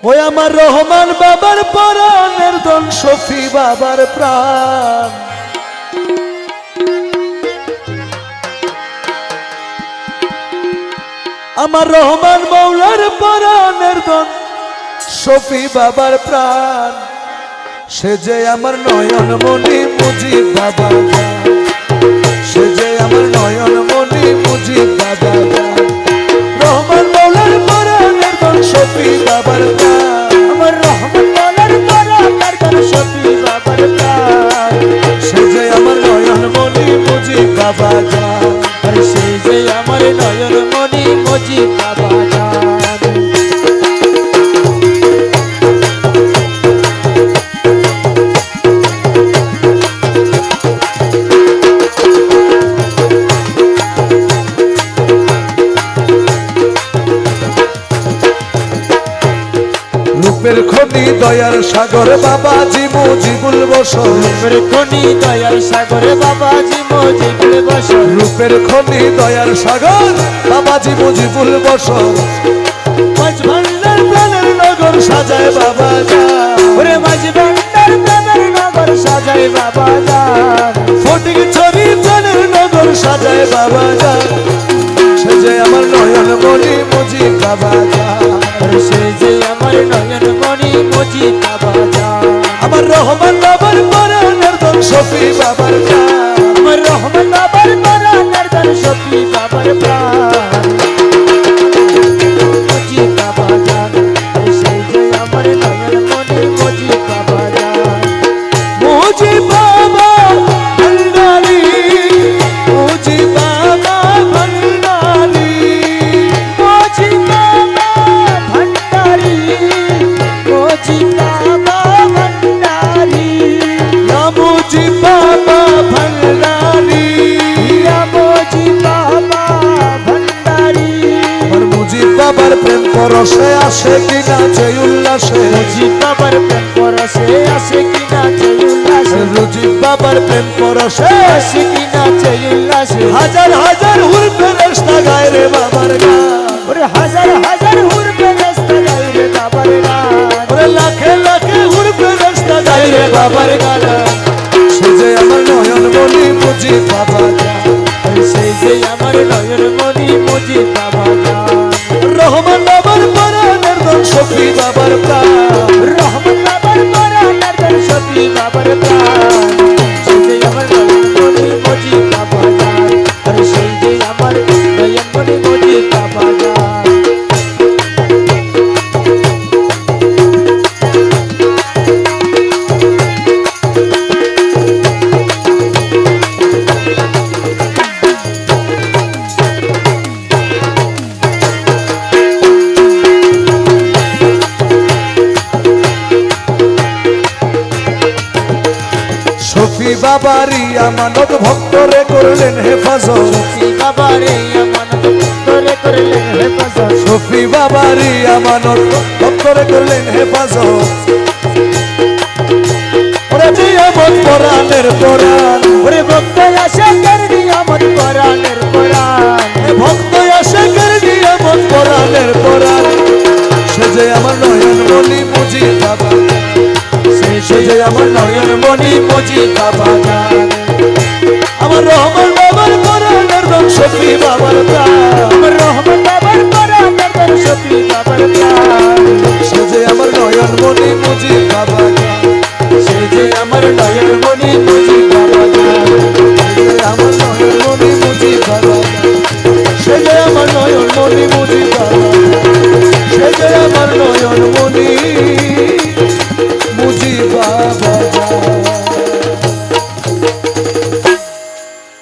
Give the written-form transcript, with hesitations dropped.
ওই আমার রহমান বাবার পরাণের ধন শফি বাবার প্রাণ আমার রহমান মৌলার পরাণের ধন শফি বাবার প্রাণ সে যে আমার নয়ন মনি মুজিব বাবা সে যে আমার নয়ন মনি মুজিব বাবা রহমান মৌলার পরাণের ধন শফি বাবার প্রাণ আমার রহমান মৌলার পরাণের ধন শফি বাবার প্রাণ সে যে আমার নয়ন মনি মুজিব বাবা আরে সে যে আমার নয়ন মনি মুজিব বাবা রূপের খনি দয়ার সাগর বাবাজি মুজিবুল বসর রূপের খনি দয়ার সাগর বাবাজি মুজিবুল বসর রূপের খনি দয়ার সাগর বাবাজি মুজিবুল বসর মাঝ ভান্ডার প্রাণের নগর সাজায় বাবা ওরে মাঝ ভান্ডার প্রাণের নগর সাজায় বাবা ফটিক ছবি প্রাণের নগর সাজায় বাবা সে যে আমার নয়ন মনি মুজিব বাবা আরে সে যে আমার নয়ন মনি মুজিব বাবা আমার রহমান বাবার পরাণের ধন শফি বাবার আমার রহমান বাবার পরাণের ধন শফি বাবার প্রাণ মুজিব বাবা আরে সে যে আমার নয়ন মনি মুজিব বাবা মুজিব বাবা ভান্ডারি মুজিব বাবা ভান্ডারি মুজিব বাবা ভান্ডারি মুজিব বাবা ভান্ডারি না মুজিব বাবা ভান্ডারি ইয়া মুজিব বাবা ভান্ডারি আমার মুজিব বাবার প্রেম পরশে আসে কিনা যে উল্লাসে মুজিব বাবার প্রেম পরশে আসে কিনা যে উল্লাসে মুজিব বাবার প্রেম পরশে আসে কিনা যে উল্লাসে হাজার হাজার হুর ফেরেশতা গায় রে বাবার গান ওরে হাজার হাজার হুর ফেরেশতা গায় রে বাবার গান ওরে লাখে লাখে হুর ফেরেশতা গায় রে বাবার গান সে যে আমার নয়ন মনি মুজিব বাবা আরে সেই যে আমার নয়ন মনি মুজিব বাবা রহমান বাবার পরাণের ধন শফি বাবার প্রাণ রহমান বাবার পরাণের ধন শফি বাবার প্রাণ সেই যে আমার নয়ন মনি মুজিব বাবা আরে সেই যে আমার নয়ন মনি মুজিব বাবা শফি বাবারি আমানত ভক্তরে করলেন হেফাজত শফি বাবারে আমানত ভক্তরে করলেন হেফাজত শফি বাবারি আমানত ভক্তরে করলেন হেফাজত ওরে নিয়ামত পরাণের পরাণ ওরে ভক্ত আসে কর নিয়ামত পরাণের পরাণ ভক্ত আসে কর নিয়ামত পরাণের পরাণ সে যে আমার নয়ন মনি মুজিব বাবা সে যে আমার নয়ন মনি মুজিব বাবা আমার রহমান বাবার পরাণের ধন শফি বাবার প্রাণ আমার রহমান বাবার পরাণের ধন শফি বাবার প্রাণ সে যে আমার নয়ন মনি মুজিব বাবা সে যে আমার নয়ন মনি মুজিব বাবা সে যে আমার নয়ন মনি মুজিব বাবা সে যে আমার নয়ন মনি মুজিব বাবা